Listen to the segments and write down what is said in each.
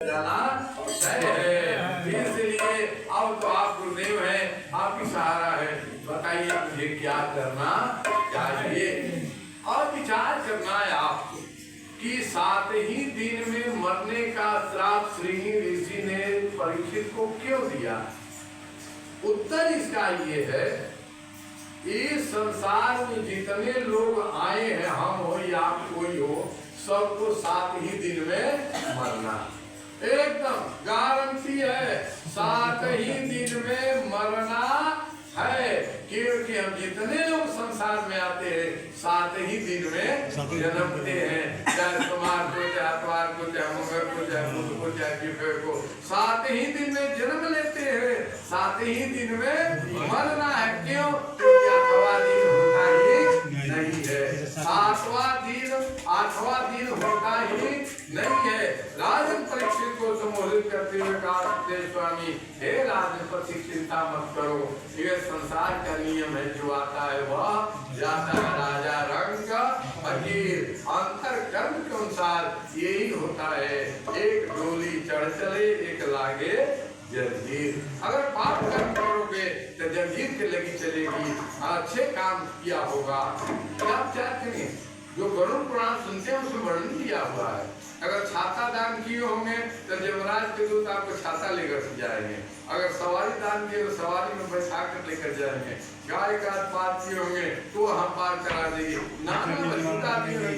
जाना तय है। इसलिए अब तो आप गुरुदेव हैं, आपकी सहारा है, बताइए मुझे क्या करना चाहिए। और विचार करना है आपको कि 7 ही दिन में मरने का श्राप श्रृंगी ऋषि ने परीक्षित को क्यों दिया। उत्तर इसका ये है, इस संसार में जितने लोग आए हैं, हम हो या कोई हो, सबको 7 ही दिन में मरना, एकदम गारंटी है। 7 ही दिन में मरना है, क्योंकि हम जितने लोग संसार में आते हैं 7 ही दिन में जन्मते हैं, चाहे सोमवार को, चाहे आतवार को, चाहे मंगल को, चाहे बुध को, चाहे शुक्र को, 7 ही दिन में जन्म लेते हैं, 7 ही दिन में मरना है। क्यों? क्योंकि 8वां दिन होता ही नहीं है, 8वां दिन होता ही नहीं है। राजन परीक्षित को संबोधित करते हुए कहा, स्वामी हे राजन परीक्षित, चिंता मत करो, ये संसार का नियम है, जो आता है वह जाता है। राजा रंग फकीर, अंतर कर्म के अनुसार यही होता है। एक डोली चढ़ चले, एक लागे जंजीर। अगर पाप कर्म करोगे तो जंजीर के लगी चलेगी, अच्छे काम किया होगा। क्या आप चाहते हैं? जो गरुड़ पुराण सुनते हैं उसमें वर्णन किया हुआ है, अगर छाता दान किए होंगे तो यमराज के दूत आपको छाता लेकर जाएंगे, अगर सवारी दान किए तो सवारी में बैठा कर लेकर जाएंगे, गाय का पार किए होंगे तो हम पार करा देंगे,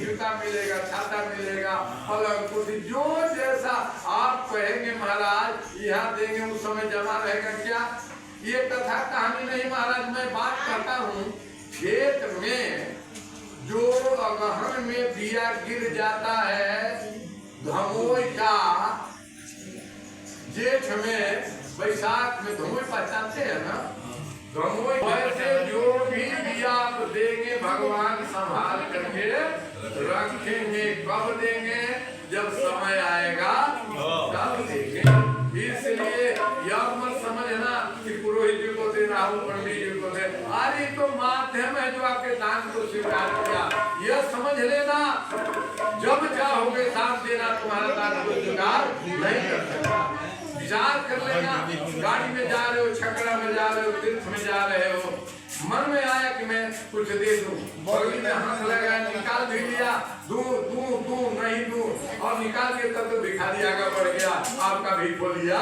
जूता मिलेगा, छाता मिलेगा, पलंग कुर्सी, जो जैसा आप कहेंगे महाराज यहाँ देंगे, उस समय जमा रहेगा। क्या ये कथा कहानी नहीं महाराज, मैं बात करता हूँ खेत में जो अगहन में बिया गिर जाता है, धमोई का जेठ में, बैसाख में धमोई पहचानते हैं ना, धमोई वैसे जो भी बिया आप देंगे भगवान संभाल करके रखेंगे। कब देंगे? जब समय आएगा तब देंगे। इसलिए यह मत समझना कि पुरोहित जी को देना हो, पंडित जी को दे, अरे तो माध्यम है जो आपके दान को स्वीकार किया। यह समझ लेना, जब चाहोगे दान देना, तुम्हारा दान को स्वीकार नहीं कर सकता। विचार कर लेना, गाड़ी में जा रहे हो, छकड़ा में जा रहे हो, तीर्थ में जा रहे हो, मन में आया कि मैं कुछ दे दूं, बगली में हाथ लगाया, निकाल भी लिया, दूं नहीं दूं, और निकाल के तब तो भिखारी आगे बढ़ गया, आपका भी खो लिया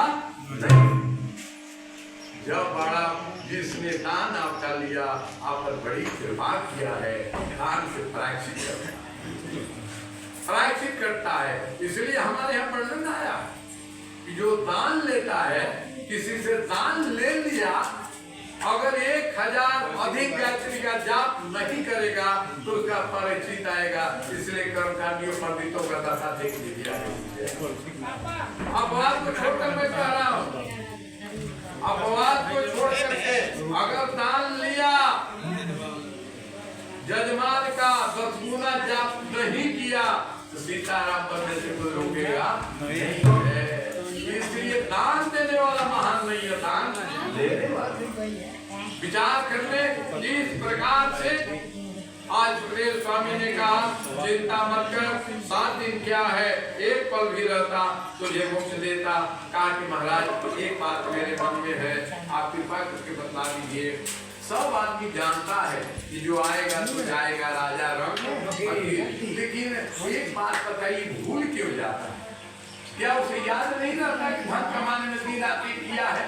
नहीं। जब बड़ा जिसने दान आपका लिया, आप पर बड़ी कृपा किया है, दान से प्रायश्चित करता है। इसलिए हमारे यहाँ वर्णन आया कि जो दान लेता है, किसी से दान ले लिया, अगर 1000 अधिक गायत्री का जाप नहीं करेगा तो उसका प्रायश्चित आएगा। इसलिए कर्मकांडियों पंडितों का दशा देख लीजिए। अपवाद को छोड़कर मैं कह रहा हूँ, अपवाद को छोड़ करके अगर दान लिया, जजमान का 10 गुना जाप नहीं किया तो सीताराम बनने से कोई रोकेगा नहीं है। इसलिए दान देने वाला महान नहीं है, दान लेने वाला। विचार करने इस प्रकार से आज सुखदेव स्वामी ने कहा, चिंता मत कर, 7 दिन क्या है, एक पल भी रहता तुझे मोक्ष देता। कहा कि महाराज एक बात मेरे मन में है, आप कृपा करके बता दीजिए। सब आदमी जानता है कि जो आएगा तो जाएगा, राजा रंग, लेकिन एक बात बताइए, भूल क्यों जाता है? क्या उसे याद नहीं रहता कि धन कमाने में दिन रात किया है?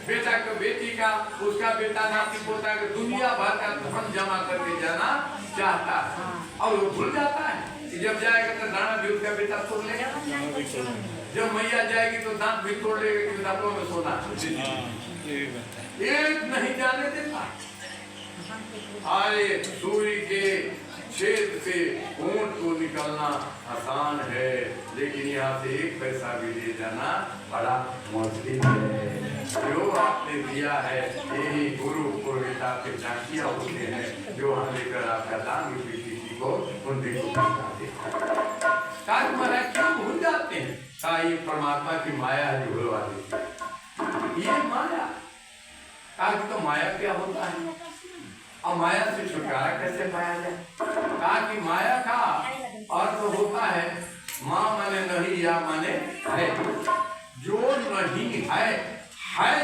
बेटा का, बेटी का, उसका बेटा, नाती पोता का, दुनिया भर का धन जमा करके जाना चाहता है, और वो भूल जाता है कि जब जाएगा तो दाना भी उसका बेटा तोड़ लेगा, जब मैया जाएगी तो दांत भी तोड़ लेगा कि दांतों में सोना। एक नहीं जाने देता। आए सूर्य के छेद से ऊंट को निकलना आसान है, लेकिन यहाँ से 1 पैसा भी ले जाना बड़ा मुश्किल है। जो आपने दिया है यही गुरु पुरोहित के झांकियाँ होते हैं, जो हम लेकर आपका दान रूपी किसी को उनकी को महाराज क्यों भूल जाते हैं? ये परमात्मा की माया है, भूलवा देती ये माया। तो माया क्या होता है और माया से छुटकारा कैसे पाया जाए? कहा कि माया का अर्थ होता है माँ माने नहीं, या माने है। जो नहीं है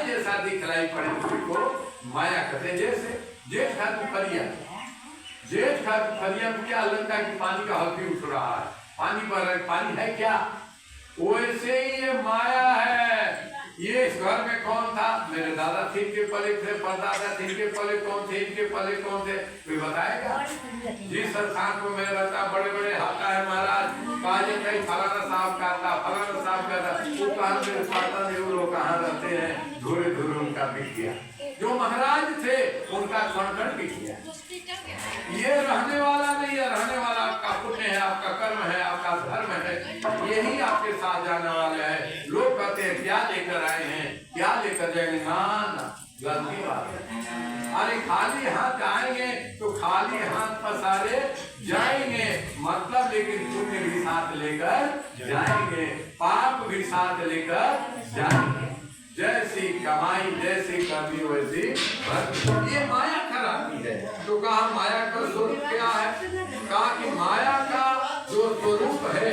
जैसा दिखलाई पड़े उसी को माया कहते। जैसे जेठ का दुपहरिया, जेठ का दुपहरिया में क्या लगता है कि पानी का हल्की उठ रहा है, पानी पर पानी है क्या, वैसे ही ये माया है। ये इस घर में कौन था, मेरे दादा थे, इनके पले थे, परदादा थे, इनके पले कौन थे, इनके पले कौन थे, कोई बताएगा। जिस स्थान को मैं रहता बड़े बड़े हाथा है महाराज, काजे कहीं फलाना साहब का था, फलाना साहब का था, वो कहाँ मेरे पाता नहीं, वो लोग कहाँ रहते हैं, धूरे धूरे उनका बिक गया। जो महाराज थे उनका कण बिक गया। ये रहने वाला नहीं है, रहने वाला आपका पुण्य है, आपका कर्म है, आपका धर्म है, यही आपके साथ जाने वाले हैं। लोग कहते हैं क्या लेकर आए हैं, क्या लेकर जाएंगे, ना गलती बात है। अरे खाली हाथ आएंगे तो खाली हाथ पसारे जाएंगे, मतलब लेकिन पुण्य भी साथ लेकर जाएंगे, पाप भी साथ लेकर जाएंगे। जैसी कमाई जैसी करनी वैसी भक्ति, ये माया कराती है। तो कहा माया का स्वरूप क्या है, कहा कि माया का जो स्वरूप है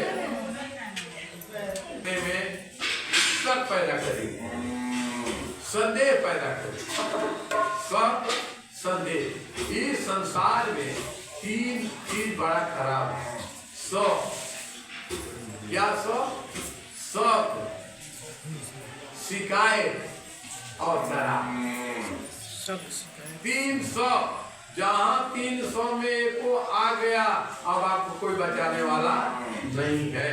में सब पैदा करेगी, संदेह पैदा करेगी, सब संदेह। इस संसार में तीन चीज बड़ा खराब है, क्या सब शिकायत और शराब। 300, जहां 300 में को आ गया, अब आपको कोई बचाने वाला नहीं है।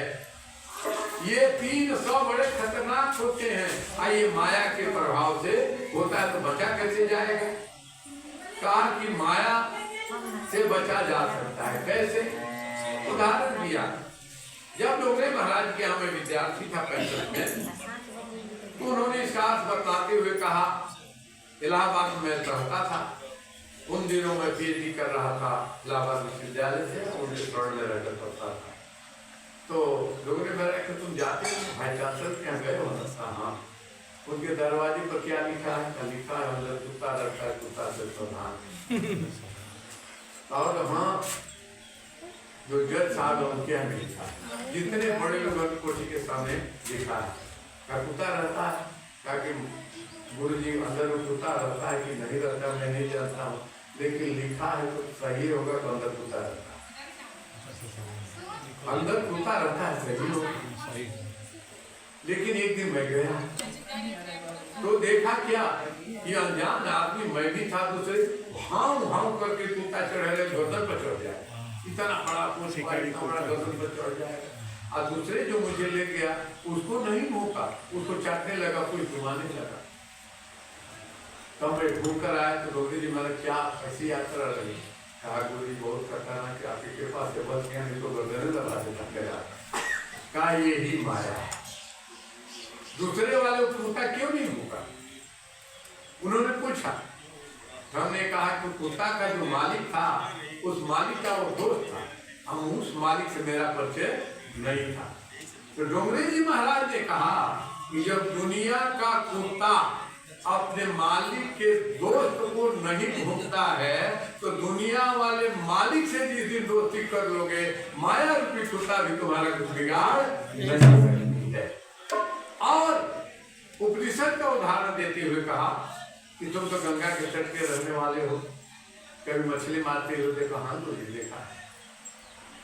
ये 300 बड़े खतरनाक होते हैं। आइए माया के प्रभाव से होता है, तो बचा कैसे जाएगा। कहा कि माया से बचा जा सकता है, कैसे, उदाहरण दिया। जब डोगरे महाराज के हमें विद्यार्थी था 65 में, तो उन्होंने इसका अर्थ बताते हुए कहा, इलाहाबाद में पढ़ता था, उन दिनों में पीएचडी कर रहा था इलाहाबाद विश्वविद्यालय से, उनके स्वर्ण में रहकर पढ़ता था। तो लोगों ने कहा कि तुम जाते हो भाई चांसलर के यहाँ गए हो ना, हाँ। उनके दरवाजे पर क्या लिखा है, लिखा है अंदर कुत्ता रखा है, कुत्ता से प्रधान। और हाँ, जो जज साहब उनके यहाँ लिखा, जितने बड़े लोगों की कोठी के सामने लिखा है, कुत्ता रहता है, ताकि गुरु जी अंदर वो कुत्ता रहता है कि नहीं रहता मैं नहीं जानता हूँ, लेकिन लिखा है तो सही होगा तो अंदर कुत्ता रहता है, अंदर कुत्ता रहता है, सही होगा। लेकिन एक दिन मैं गया तो देखा क्या कि अनजान आदमी, मैं भी था, दूसरे हाउ करके कुत्ता चढ़े गर्दन पर चढ़ जाए, इतना बड़ा गर्दन पर चढ़ जाएगा। और दूसरे जो मुझे ले गया उसको नहीं भूखा, उसको चाटने लगा, कोई घुमाने लगा। तब मैं घूम कर आया तो डोगरी जी मैंने क्या ऐसी यात्रा रही, कहा गुरु जी बहुत खतरनाक कि आपके कृपा से बच गया, नहीं तो गर्दन दबा देता। कहा यही माया है। दूसरे वाले कुत्ता क्यों नहीं भूखा, उन्होंने पूछा। हमने कहा कि कुत्ता का जो मालिक था, उस मालिक का वो दोस्त था, हम उस मालिक से मेरा परिचय नहीं था। तो डोंगरे जी महाराज ने कहा कि जब दुनिया का कुत्ता अपने मालिक के दोस्त को नहीं भूखता है, तो दुनिया वाले मालिक से जिस दिन दोस्ती कर लोगे, माया रूपी कुत्ता भी तुम्हारा कुछ बिगाड़ नहीं सकती है। और उपनिषद का उदाहरण देते हुए कहा कि तुम तो गंगा के तट के रहने वाले हो, कभी मछली मारते हो, देखो हाँ तो देखा है।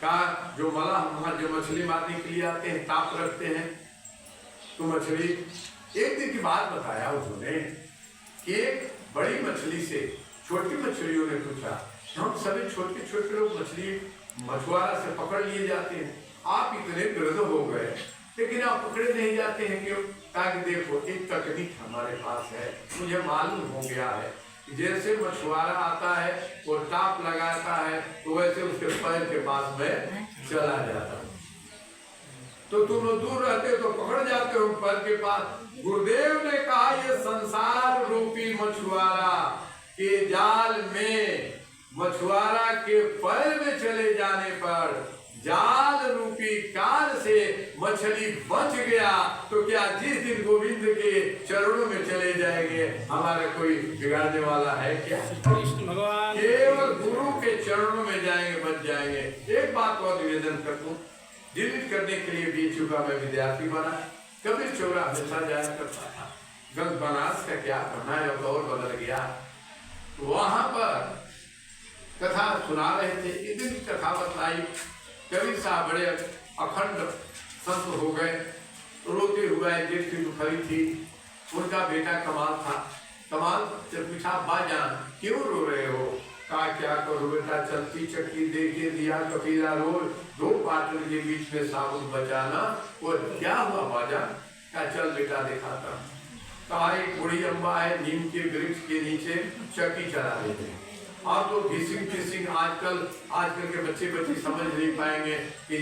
कहा जो मलाह जो मछली मारने के लिए आते हैं, ताप रखते हैं, तो मछली, एक दिन की बात बताया उन्होंने कि एक बड़ी मछली से छोटी मछलियों ने पूछा, हम सभी छोटे छोटे लोग मछली मछुआरा से पकड़ लिए जाते हैं, आप इतने वृद्ध हो गए लेकिन आप पकड़े नहीं जाते हैं क्यों? ताकि देखो एक तकनीक हमारे पास है, मुझे मालूम हो गया है, जैसे मछुआरा आता है वो टाप लगाता है तो वैसे उसके पैर के पास में चला जाता है, तो तुम लोग दूर रहते हो तो पकड़ जाते हो पैर के पास। गुरुदेव ने कहा ये संसार रूपी मछुआरा के जाल में, मछुआरा के पैर में चले जाने पर जाल रूपी काल से मछली बच गया, तो क्या जिस दिन गोविंद के चरणों में चले जाएंगे हमारा कोई बिगाड़ने वाला है क्या? केवल गुरु के चरणों में जाएंगे, बच जाएंगे। एक बात और निवेदन कर दूं, डिलीट करने के लिए बीच युगा में विद्यार्थी बना। कबीर चौरा हमेशा जाया करता था। गंग बनास का क्या करना है, दौर बदल गया। वहां पर कथा सुना रहे थे, एक दिन कथा बतलाई। कबीर साहब बड़े अखंड संत हो गए, रोते हुए एक की दुखरी थी। उनका बेटा कमाल था। कमाल से पूछा, बाजान क्यों रो रहे हो? कहा क्या करो बेटा, चलती चक्की देखे दिया कबीरा रोज, दो पाटन के बीच में साबुत बचाना। वो क्या हुआ बाजान? क्या चल बेटा दिखाता। कहा एक बूढ़ी अम्बा है, नीम के वृक्ष के नीचे चक्की चला रही है। आप तो घिसिंग आजकल के बच्चे समझ नहीं पाएंगे कि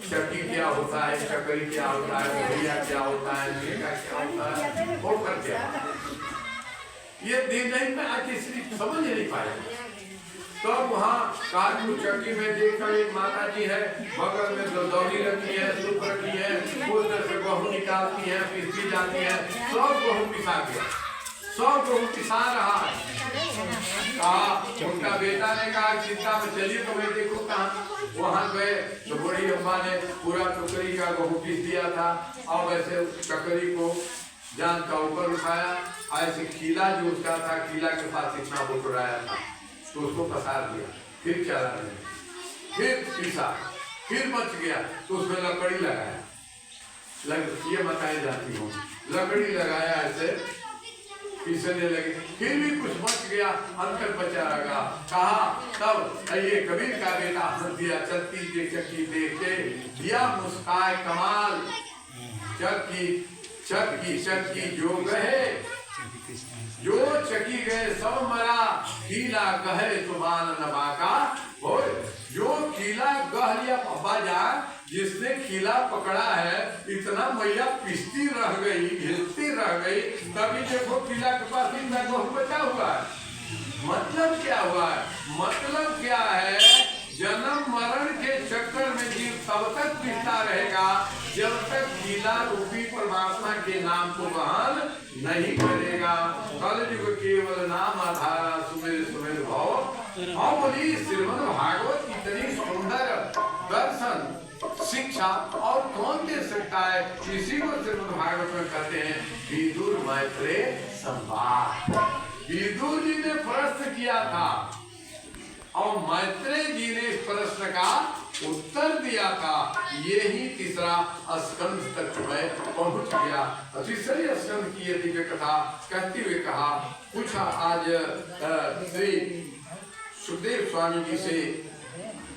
चक्की क्या होता है, चक्करी क्या होता है, भैया क्या होता है, क्या होता है, वो कर क्या ये दिन नहीं में आज समझ नहीं पाएंगे। तो वहाँ कानपुर चक्की में देखकर एक माता जी है, बगल में दौड़ी रखी है, सूप रखी है, उधर से गेहूँ निकालती है, पिसती जाती है, सब गेहूँ पिसा गया, सब गेहूँ पिसा रहा है। कहा उनका बेटा ने कहा चिंता में चलिए तो मैं देखो कहाँ। वहां गए तो बड़ी अम्मा ने पूरा टोकरी का गेहूँ पीस दिया था और वैसे टोकरी को जान का ऊपर उठाया। ऐसे खीला जो उसका था, खीला के पास इतना बुटुराया था तो उसको पसार दिया, फिर चला नहीं, फिर पीसा, फिर बच गया तो उसमें लकड़ी लगाया। ये बताई जाती हूँ, लकड़ी लगाया ऐसे पीसने लगे, फिर भी कुछ बच गया, अंतर बचा रहा। कहा तब ये कबीर का बेटा हंस दिया, चलती चक्की देख के दिया मुस्काए कमाल। चक्की चक्की चक्की जो गए, जो चकी गए सब मरा, कीला गहे तुमान नबाका हो। जो कीला गह लिया बाजार, जिसने कीला पकड़ा है, इतना मैया पिसती रह गई, घिसती रह गई, तभी देखो कीला के पास इतना गेहूं बचा हुआ है। मतलब क्या हुआ है? मतलब क्या है? जन्म मरण के चक्कर में जीव तब तक पिसता रहेगा जब तक कीला रूपी परमात्मा के नाम को वहन नहीं करेगा। कलयुग केवल नाम आधारा, सुमेर सुमेर भाव। और बोली श्रीमद् भागवत इतनी सुंदर दर्शन शिक्षा और कौन दे सकता है? इसी को श्रीमद् भागवत में कहते हैं विदुर मैत्रेय संवाद। विदुर जी ने प्रश्न किया था और मैत्रेय जी ने इस प्रश्न का उत्तर दिया था। यही तीसरा स्कंद तक मैं पहुंच गया। तीसरे स्कंद की ये दिव्य कथा कहते हुए कहा, पूछा आज श्री सुखदेव स्वामी जी से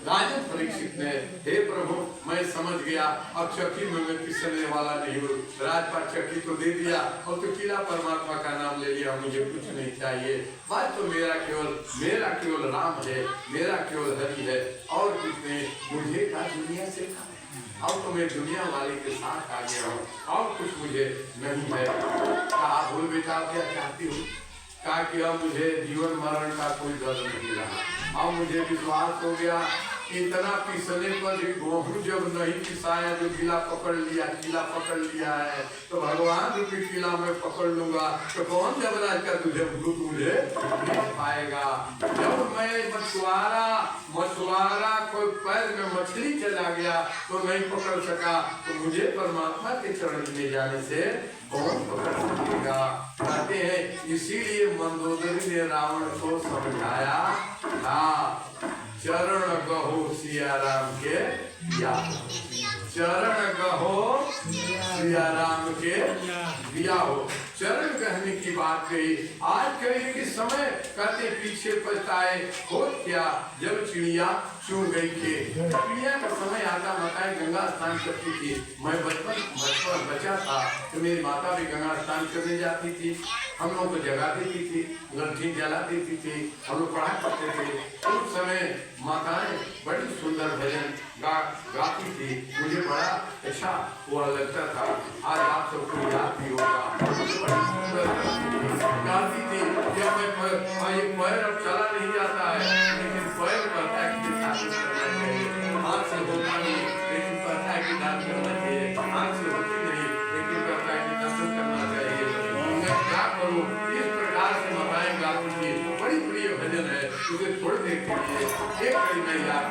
राजन परीक्षित ने, हे प्रभु मैं समझ गया, अब चक्की में मैं पिसने वाला नहीं हूँ, राजपाट चक्की तो दे दिया और तो किला परमात्मा का नाम ले लिया, मुझे कुछ नहीं चाहिए। बात तो मेरा केवल राम है, मेरा केवल हरि है और कुछ नहीं। मुझे का दुनिया से अब तो मैं दुनिया वाले के साथ आ गया हूँ और कुछ मुझे नहीं है। कहा बोल बेटा क्या चाहती हूँ? कहा कि अब मुझे जीवन मरण का कोई डर नहीं रहा। अब मुझे विश्वास हो गया इतना पिसने पर भी गेहूं जब नहीं पिसाया, जो किला पकड़ लिया है तो भगवान रूपी किला में पकड़ लूंगा तो कौन जबराज का तुझे मुझे पाएगा। जब मैं मछुआरा कोई पैर में मछली चला गया तो नहीं पकड़ सका, तो मुझे परमात्मा के चरण में जाने से कौन पकड़ सकेगा। कहते हैं इसीलिए मंदोदरी ने रावण को समझाया था, चरण कहो सिया राम के या, चरण कहो सिया राम के दिया हो। चरण कहने की बात कही। आज कहने के समय कहते पीछे पछताए हो क्या, जब चिड़िया चू गई थी। चिड़िया का समय आता, माताएं गंगा स्नान करती थी। मैं बचपन बचा था तो मेरी माता भी गंगा स्नान करने जाती थी, हम लोग को जगा देती थी, लड़की जला देती थी, हम लोग पढ़ा करते थे। उस समय माताएं बड़ी सुंदर भजन गाती थी, मुझे बड़ा अच्छा हुआ लगता था। आज आप सबको याद भी होगा, गाती थी कि मैं पैर अब चला नहीं जाता है, लेकिन पैर कहता है कि ताकत करना चाहिए। हाथ से होता नहीं लेकिन कहता है कि दान करना चाहिए, हाथ से होती नहीं लेकिन कहता है कि दर्शन करना चाहिए। मैं क्या करूँ? इस प्रकार से माताएं गाती थी, बड़ी प्रिय भजन है। उसे थोड़ी देर के लिए एक कड़ी मैं याद